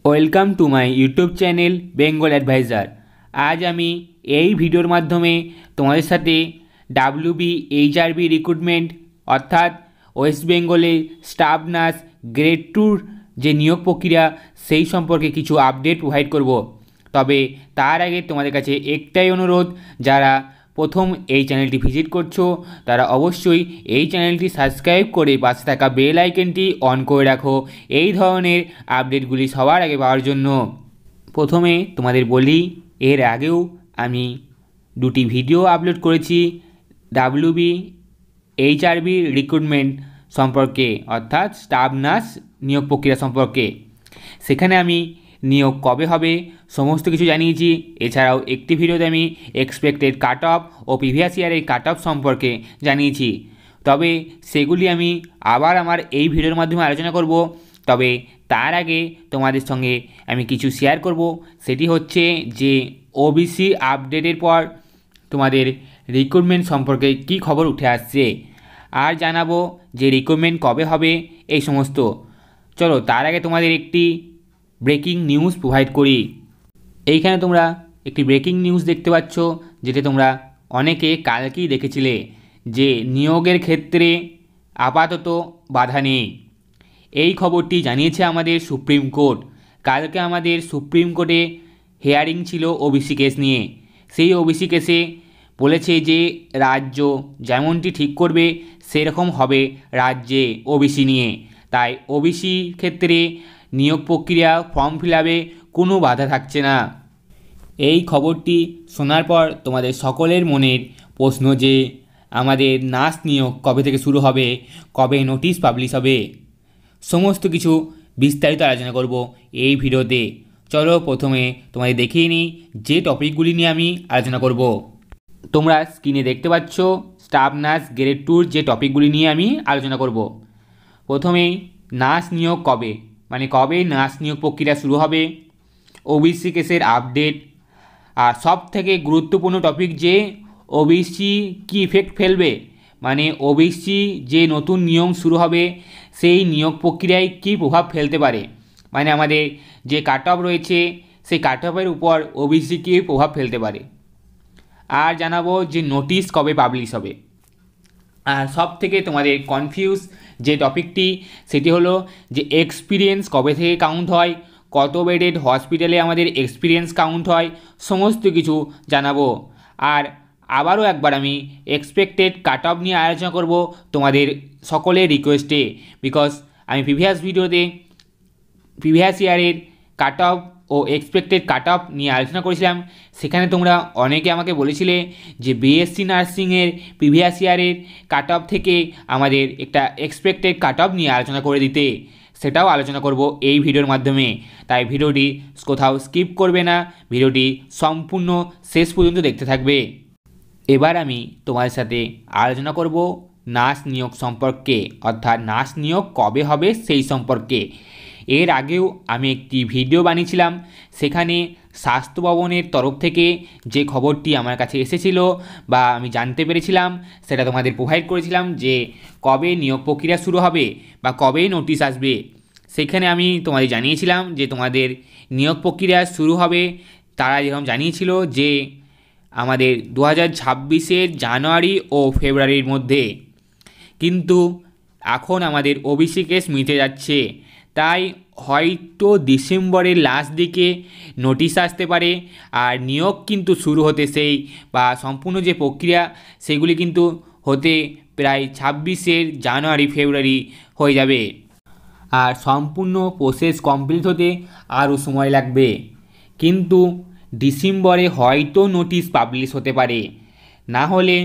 Welcome to my YouTube channel Bengal advisor. আজ আমি এই ভিডিওর মাধ্যমে তোমাদের সাথে WBHRB রিক্রুটমেন্ট অর্থাৎ ওয়েস্ট বেঙ্গলে স্টাফ নার্স গ্রেড 2 যে নিয়োগ প্রক্রিয়া সেই সম্পর্কে কিছু আপডেট প্রোভাইড করব। তবে তার আগে তোমাদের কাছে একটাই অনুরোধ, যারা প্রথম এই চ্যানেলটি ভিজিট করছো তারা অবশ্যই এই চ্যানেলটি সাবস্ক্রাইব করে পাশে থাকা বেল আইকনটি অন করে রাখো এই ধরনের আপডেটগুলি সবার আগে পাওয়ার জন্য। প্রথমে তোমাদের বলি, এর আগেও আমি দুটি ভিডিও আপলোড করেছি WBHRB রিক্রুটমেন্ট সম্পর্কে অর্থাৎ স্টাফ নার্স নিয়োগ প্রক্রিয়া সম্পর্কে। সেখানে আমি নিয়োগ কবে হবে সমস্ত কিছু জানিয়েছি। এছাড়াও একটি ভিডিওতে আমি এক্সপেক্টেড কাট অফ ও প্রিভিয়াস ইয়ারের কাট অফ সম্পর্কে জানিয়েছি। তবে সেগুলি আমি আবার আমার এই ভিডিওর মাধ্যমে আলোচনা করব। তবে তার আগে তোমাদের সঙ্গে আমি কিছু শেয়ার করব, সেটি হচ্ছে যে ওবিসি আপডেটের পর তোমাদের রিক্রুটমেন্ট সম্পর্কে কি খবর উঠে আসছে, আর জানাবো যে রিক্রুটমেন্ট কবে হবে এই সমস্ত। চলো তার আগে তোমাদের একটি ব্রেকিং নিউজ প্রোভাইড করি। এইখানে তোমরা একটি ব্রেকিং নিউজ দেখতে পাচ্ছ, যেটা তোমরা অনেকে কালকেই দেখেছিলে যে নিয়োগের ক্ষেত্রে আপাতত বাধা নেই। এই খবরটি জানিয়েছে আমাদের সুপ্রিম কোর্ট। কালকে আমাদের সুপ্রিম কোর্টে হিয়ারিং ছিল ওবিসি কেস নিয়ে। সেই ওবিসি কেসে বলেছে যে রাজ্য যেমনটি ঠিক করবে সেরকম হবে রাজ্যে ওবিসি নিয়ে। তাই ওবিসি ক্ষেত্রে নিয়োগ প্রক্রিয়া ফর্ম ফিল আপে কোনো বাধা থাকছে না। এই খবরটি শোনার পর তোমাদের সকলের মনের প্রশ্ন যে আমাদের নার্স নিয়োগ কবে থেকে শুরু হবে, কবে নোটিশ পাবলিশ হবে, সমস্ত কিছু বিস্তারিত আলোচনা করব এই ভিডিওতে। চলো প্রথমে তোমাদের দেখিয়ে নিই যে টপিকগুলি নিয়ে আমি আলোচনা করব। তোমরা স্ক্রিনে দেখতে পাচ্ছ স্টাফ নার্স গ্রেড 2 যে টপিকগুলি নিয়ে আমি আলোচনা করব। প্রথমেই নার্স নিয়োগ কবে, মানে কবে নার্স নিয়োগ প্রক্রিয়া শুরু হবে, ওবিসি কেসের আপডেট, আর সব থেকে গুরুত্বপূর্ণ টপিক যে ওবিসি কি ইফেক্ট ফেলবে, মানে ওবিসি যে নতুন নিয়ম শুরু হবে সেই নিয়োগ প্রক্রিয়ায় কী প্রভাব ফেলতে পারে, মানে আমাদের যে কাট অফ রয়েছে সেই কাট অফের উপর ওবিসি কী প্রভাব ফেলতে পারে। আর জানাবো যে নোটিশ কবে পাবলিশ হবে। আর সব থেকে তোমাদের কনফিউজ যে টপিকটি সেটি হলো যে এক্সপিরিয়েন্স কবে থেকে কাউন্ট হয়, কত বেডেড হসপিটালে আমাদের এক্সপিরিয়েন্স কাউন্ট হয়, সমস্ত কিছু জানাবো। আর আবারও একবার আমি এক্সপেক্টেড কাট অফ নিয়ে আলোচনা করব তোমাদের সকলের রিকোয়েস্টে, বিকজ আমি প্রিভিয়াস ইয়ারের কাট অফ ও এক্সপেক্টেড কাট অফ নিয়ে আলোচনা করেছিলাম। সেখানে তোমরা অনেকে আমাকে বলেছিলে যে বিএসসি নার্সিংয়ের প্রিভিয়াস ইয়ারের কাট অফ থেকে আমাদের একটা এক্সপেক্টেড কাট অফ নিয়ে আলোচনা করে দিতে, সেটাও আলোচনা করব এই ভিডিওর মাধ্যমে। তাই ভিডিওটি কোথাও স্কিপ করবে না, ভিডিওটি সম্পূর্ণ শেষ পর্যন্ত দেখতে থাকবে। এবার আমি তোমাদের সাথে আলোচনা করব নার্স নিয়োগ সম্পর্কে, অর্থাৎ নার্স নিয়োগ কবে হবে সেই সম্পর্কে। এর আগেও আমি একটি ভিডিও বানিয়েছিলাম, সেখানে স্বাস্থ্য ভবনের তরফ থেকে যে খবরটি আমার কাছে এসেছিল বা আমি জানতে পেরেছিলাম সেটা তোমাদের প্রোভাইড করেছিলাম যে কবে নিয়োগ প্রক্রিয়া শুরু হবে বা কবে নোটিশ আসবে। সেখানে আমি তোমাদের জানিয়েছিলাম যে তোমাদের নিয়োগ প্রক্রিয়া শুরু হবে, তারা যেরকম জানিয়েছিল যে আমাদের 2026-এর জানুয়ারি ও ফেব্রুয়ারির মধ্যে। কিন্তু এখন আমাদের ওবিসি কেস মিটে যাচ্ছে, তাই হয়তো ডিসেম্বরের লাস্ট দিকে নোটিশ আসতে পারে। আর নিয়োগ কিন্তু শুরু হতে সেই বা সম্পূর্ণ যে প্রক্রিয়া সেগুলি কিন্তু হতে প্রায় 26-এর জানুয়ারি ফেব্রুয়ারি হয়ে যাবে। আর সম্পূর্ণ প্রসেস কমপ্লিট হতে আরও সময় লাগবে, কিন্তু ডিসেম্বরে হয়তো নোটিশ পাবলিশ হতে পারে, না হলে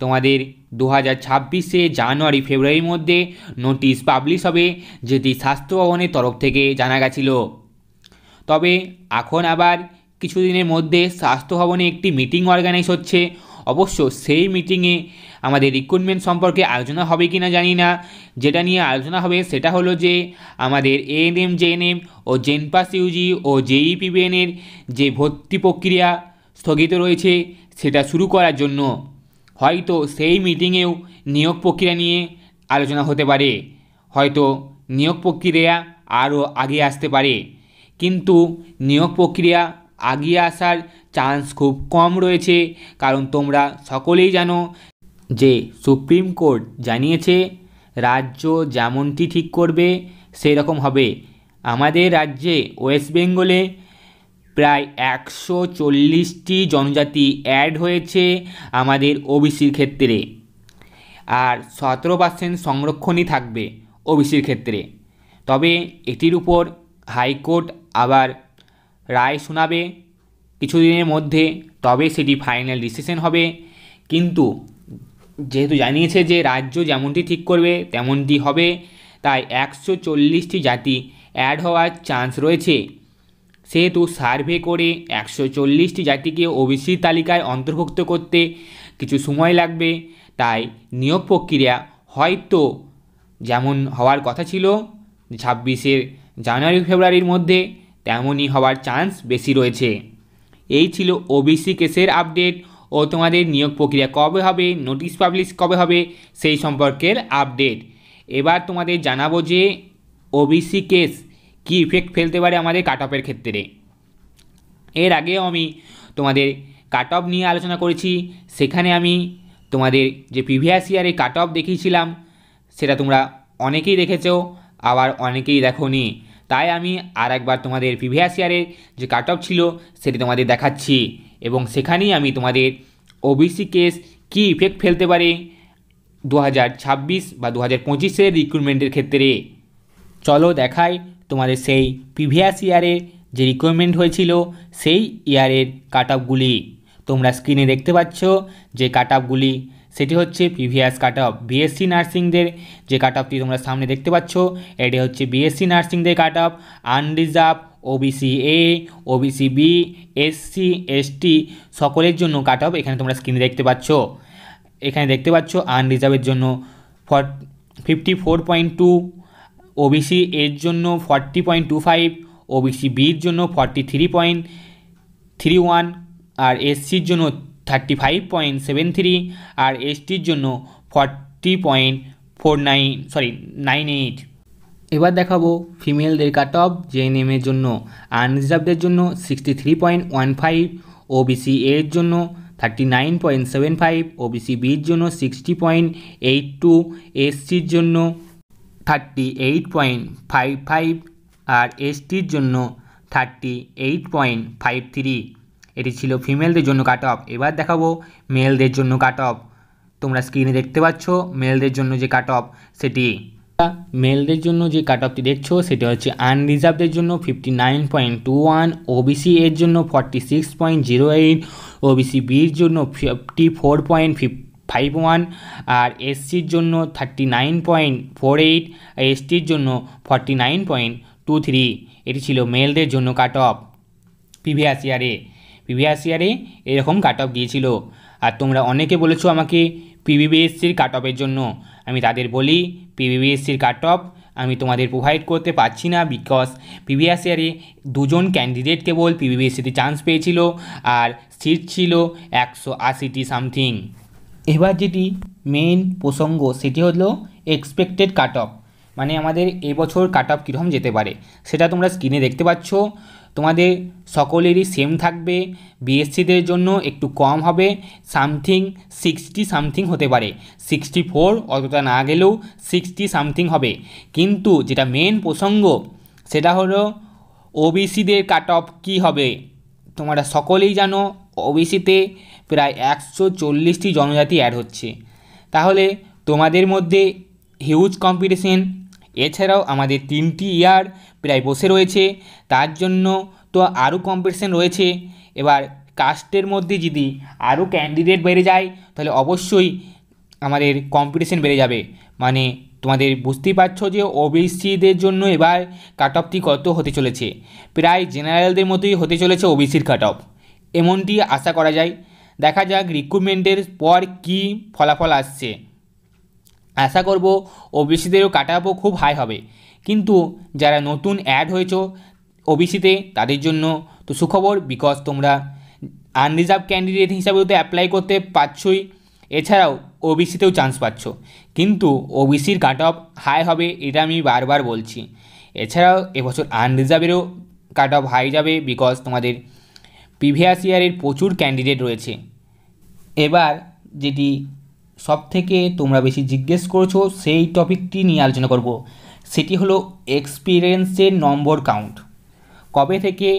তোমাদের 2026-এ জানুয়ারি ফেব্রুয়ারির মধ্যে নোটিশ পাবলিশ হবে, যেটি স্বাস্থ্য ভবনের তরফ থেকে জানা গেছিল। তবে এখন আবার কিছুদিনের মধ্যে স্বাস্থ্য ভবনে একটি মিটিং অর্গানাইজ হচ্ছে। অবশ্য সেই মিটিংয়ে আমাদের রিক্রুটমেন্ট সম্পর্কে আলোচনা হবে কি না জানি না। যেটা নিয়ে আলোচনা হবে সেটা হলো যে আমাদের এএনএম জেএনএম ও জেনপাস ইউজি ও জেইপিবিএনের যে ভর্তি প্রক্রিয়া স্থগিত রয়েছে সেটা শুরু করার জন্য হয়তো সেই মিটিংয়েও নিয়োগ প্রক্রিয়া নিয়ে আলোচনা হতে পারে, হয়তো নিয়োগ প্রক্রিয়া আরও আগে আসতে পারে। কিন্তু নিয়োগ প্রক্রিয়া আগিয়ে আসার চান্স খুব কম রয়েছে, কারণ তোমরা সকলেই জানো যে সুপ্রিম কোর্ট জানিয়েছে রাজ্য যেমনটি ঠিক করবে সেই রকম হবে। আমাদের রাজ্যে ওয়েস্ট বেঙ্গলে প্রায় 140টি জনজাতি অ্যাড হয়েছে আমাদের ওবিসির ক্ষেত্রে, আর 17% সংরক্ষণই থাকবে ওবিসির ক্ষেত্রে। তবে এটির উপর হাইকোর্ট আবার রায় শোনাবে কিছুদিনের মধ্যে, তবে সেটি ফাইনাল ডিসিশন হবে। কিন্তু যেহেতু জানিয়েছে যে রাজ্য যেমনটি ঠিক করবে তেমনটি হবে, তাই 140টি জাতি অ্যাড হওয়ার চান্স রয়েছে। সেহেতু সার্ভে করে 140টি জাতিকে ওবিসি তালিকায় অন্তর্ভুক্ত করতে কিছু সময় লাগবে। তাই নিয়োগ প্রক্রিয়া হয়তো যেমন হওয়ার কথা ছিল 26 জানুয়ারি ফেব্রুয়ারির মধ্যে, তেমনই হওয়ার চান্স বেশি রয়েছে। এই ছিল ওবিসি কেসের আপডেট ও তোমাদের নিয়োগ প্রক্রিয়া কবে হবে, নোটিশ পাবলিশ কবে হবে সেই সম্পর্কের আপডেট। এবার তোমাদের জানাবো যে ওবিসি কেস কী ইফেক্ট ফেলতে পারে আমাদের কাট অফের ক্ষেত্রে। এর আগেও আমি তোমাদের কাট অফ নিয়ে আলোচনা করেছি, সেখানে আমি তোমাদের যে প্রিভিয়াস ইয়ারে কাট অফ দেখিয়েছিলাম সেটা তোমরা অনেকেই দেখেছো, আবার অনেকেই দেখোনি। তাই আমি আর একবার তোমাদের প্রিভিয়াস ইয়ারের যে কাট অফ ছিল সেটি তোমাদের দেখাচ্ছি, এবং সেখানেই আমি তোমাদের ওবিসি কেস কী ইফেক্ট ফেলতে পারে 2026 বা 2025-এর রিক্রুটমেন্টের ক্ষেত্রে। চলো দেখাই তোমাদের সেই প্রিভিয়াস ইয়ারে যে রিক্রুটমেন্ট হয়েছিল সেই ইয়ারের কাট অফগুলি। তোমরা স্ক্রিনে দেখতে পাচ্ছ যে কাট অফগুলি, সেটি হচ্ছে প্রিভিয়াস কাট অফ। বিএসসি নার্সিংদের যে কাট অফটি তোমরা সামনে দেখতে পাচ্ছ, এটি হচ্ছে বিএসসি নার্সিংদের cut off. Unreserved, OBC A, OBC B, SC, ST সকলের জন্য কাট অফ এখানে তোমরা স্ক্রিনে দেখতে পাচ্ছ। এখানে দেখতে পাচ্ছ আনরিজার্ভের জন্য 54.2, ওবিসি এর জন্য 40.25, ওবিসি বির জন্য 43.31, আর এসসির জন্য 35.73, আর এসটির জন্য 40.98। এবার দেখাবো ফিমেলদের কাট অফ। জেএনএমের জন্য আনরিজার্ভদের জন্য 63.15, ওবিসি এর জন্য 39.75, ওবিসি বির জন্য 60.82, এসসির জন্য 38.55, আর এসটির জন্য 38.53। এটি ছিল ফিমেলদের জন্য কাট অফ। এবার দেখাবো মেলদের জন্য কাট অফ। তোমরা স্ক্রিনে দেখতে পাচ্ছ মেলদের জন্য যে কাট অফ সেটি। মেলদের জন্য যে কাট অফটি দেখছো সেটি হচ্ছে আনরিজার্ভদের জন্য 59.21, ওবিসি এর জন্য 46.08, ওবিসি বির জন্য 54.51, আর এসসির জন্য 39.48, এসটির জন্য 49.23। এটি ছিল মেলদের জন্য কাট অফ প্রিভিয়াস ইয়ারে এরকম কাট অফ দিয়েছিল। আর তোমরা অনেকে বলেছো আমাকে পিবিবিএসসির কাট অফের জন্য, আমি তাদের বলি পিবিবিএসসির কাট অফ আমি তোমাদের প্রোভাইড করতে পারছি না, বিকজ প্রিভিয়াস ইয়ারে 2 জন ক্যান্ডিডেট কেবল পিবিবিএসসিতে চান্স পেয়েছিল, আর সিট ছিল 180টি সামথিং। এবার যেটি মেন প্রসঙ্গ সেটি হলো এক্সপেক্টেড কাট অফ, মানে আমাদের এবছর কাট অফ কীরকম যেতে পারে সেটা তোমরা স্ক্রিনে দেখতে পাচ্ছ। তোমাদের সকলেরই সেম থাকবে। বিএসসিদের জন্য একটু কম হবে, সামথিং 60 সামথিং হতে পারে, 64 অতটা না গেলেও 60 সামথিং হবে। কিন্তু যেটা মেন প্রসঙ্গ সেটা হলো ওবিসিদের কাট অফ কী হবে। তোমরা সকলেই জানো ওবিসিতে প্রায় 140টি জনজাতি অ্যাড হচ্ছে, তাহলে তোমাদের মধ্যে হিউজ কম্পিটিশন। এছাড়াও আমাদের 3টি ইয়ার প্রায় বসে রয়েছে, তার জন্য তো আরও কম্পিটিশন রয়েছে। এবার কাস্টের মধ্যে যদি আরও ক্যান্ডিডেট বেড়ে যায় তাহলে অবশ্যই আমাদের কম্পিটিশন বেড়ে যাবে। মানে তোমাদের বুঝতেই পারছো যে ওবিসিদের জন্য এবার কাট অফটি কত হতে চলেছে, প্রায় জেনারেলদের মতোই হতে চলেছে ওবিসির কাট অফ, এমনটি আশা করা যায়। দেখা যাক রিক্রুটমেন্টের পর কী ফলাফল আসছে। আশা করব ওবিসিদেরও কাট অফও খুব হাই হবে, কিন্তু যারা নতুন অ্যাড হয়েছো ওবিসিতে তাদের জন্য তো সুখবর, বিকজ তোমরা আনরিজার্ভ ক্যান্ডিডেট হিসাবেও তো অ্যাপ্লাই করতে পারছোই, এছাড়াও ওবিসিতেও চান্স পাচ্ছ। কিন্তু ওবিসির কাট অফ হাই হবে এটা আমি বারবার বলছি। এছাড়াও এবছর আনরিজার্ভেরও কাট অফ হাই যাবে, বিকজ তোমাদের প্রিভিয়াস ইয়ারের প্রচুর ক্যান্ডিডেট রয়েছে। এবার যেটি সব থেকে তোমরা বেশি জিজ্ঞেস করছো সেই টপিকটি নিয়ে আলোচনা করব, সেটি হলো এক্সপিরিয়েন্সের নম্বর কাউন্ট। কবে থেকে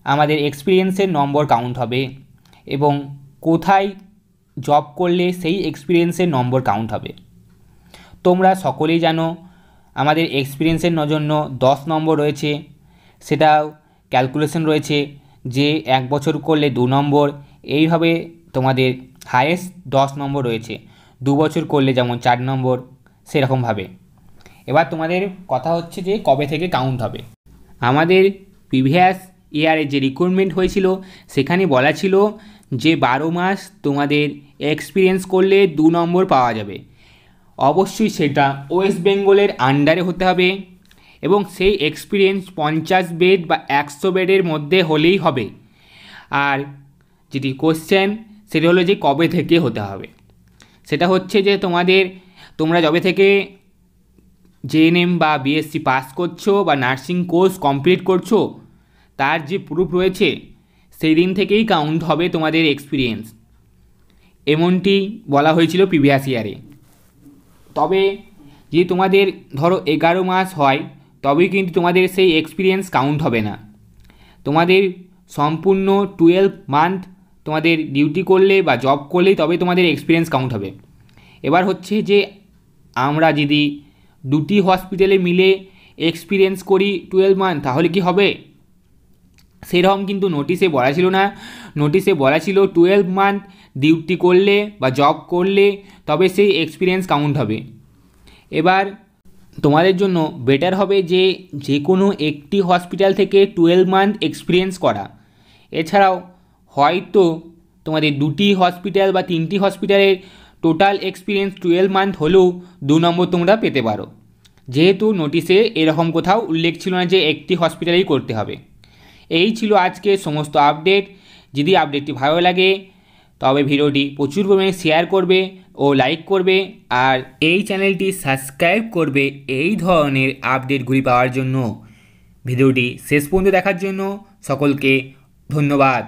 আমাদের এক্সপিরিয়েন্সের নম্বর কাউন্ট হবে এবং কোথায় জব করলে সেই এক্সপিরিয়েন্সের নম্বর কাউন্ট হবে। তোমরা সকলেই জানো আমাদের এক্সপিরিয়েন্সের জন্য 10 নম্বর রয়েছে, সেটাও ক্যালকুলেশন রয়েছে যে 1 বছর করলে 2 নম্বর, এইভাবে তোমাদের হায়েস্ট 10 নম্বর রয়েছে। 2 বছর করলে যেমন 4 নম্বর, সেরকমভাবে। এবার তোমাদের কথা হচ্ছে যে কবে থেকে কাউন্ট হবে। আমাদের প্রিভিয়াস ইয়ারে যে রিক্রুটমেন্ট হয়েছিল সেখানে বলা ছিল যে 12 মাস তোমাদের এক্সপিরিয়েন্স করলে 2 নম্বর পাওয়া যাবে। অবশ্যই সেটা ওয়েস্ট বেঙ্গলের আন্ডারে হতে হবে এবং সেই এক্সপিরিয়েন্স 50 বেড বা 100 বেডের মধ্যে হলেই হবে। আর যেটি কোশ্চেন সেটা হলো যে কবে থেকে হতে হবে, সেটা হচ্ছে যে তোমরা যবে থেকে জেএনএম বা বিএসসি পাস করছো বা নার্সিং কোর্স কমপ্লিট করছো তার যে প্রুফ রয়েছে সেই দিন থেকেই কাউন্ট হবে তোমাদের এক্সপিরিয়েন্স, এমনটি বলা হয়েছিল প্রিভিয়াস ইয়ারে। তবে যদি তোমাদের ধরো 11 মাস হয় তবেই কিন্তু তোমাদের সেই এক্সপিরিয়েন্স কাউন্ট হবে না। তোমাদের সম্পূর্ণ 12 মান্থ তোমাদের ডিউটি করলে বা জব করলেই তবে তোমাদের এক্সপিরিয়েন্স কাউন্ট হবে। এবার হচ্ছে যে আমরা যদি দুটি হসপিটালে মিলে এক্সপিরিয়েন্স করি 12 মান্থ তাহলে কি হবে? সেরকম কিন্তু নোটিশে বলা ছিল না। নোটিশে বলা ছিল 12 মান্থ ডিউটি করলে বা জব করলে তবে সেই এক্সপিরিয়েন্স কাউন্ট হবে। এবার তোমাদের জন্য বেটার হবে যে কোনো একটি হসপিটাল থেকে 12 মান্থ এক্সপিরিয়েন্স করা। এছাড়াও হয়তো তোমাদের দুটি হসপিটাল বা 3টি হসপিটালের টোটাল এক্সপিরিয়েন্স 12 মান্থ হলেও 2 নম্বর তোমরা পেতে পারো, যেহেতু নোটিশে এরকম কোথাও উল্লেখ ছিল না যে একটি হসপিটালেই করতে হবে। এই ছিল আজকে সমস্ত আপডেট। যদি আপডেটটি ভালো লাগে তবে ভিডিওটি প্রচুর পরিমাণে শেয়ার করবে ও লাইক করবে, আর এই চ্যানেলটি সাবস্ক্রাইব করবে এই ধরনের আপডেটগুলি পাওয়ার জন্য। ভিডিওটি শেষ পর্যন্ত দেখার জন্য সকলকে ধন্যবাদ।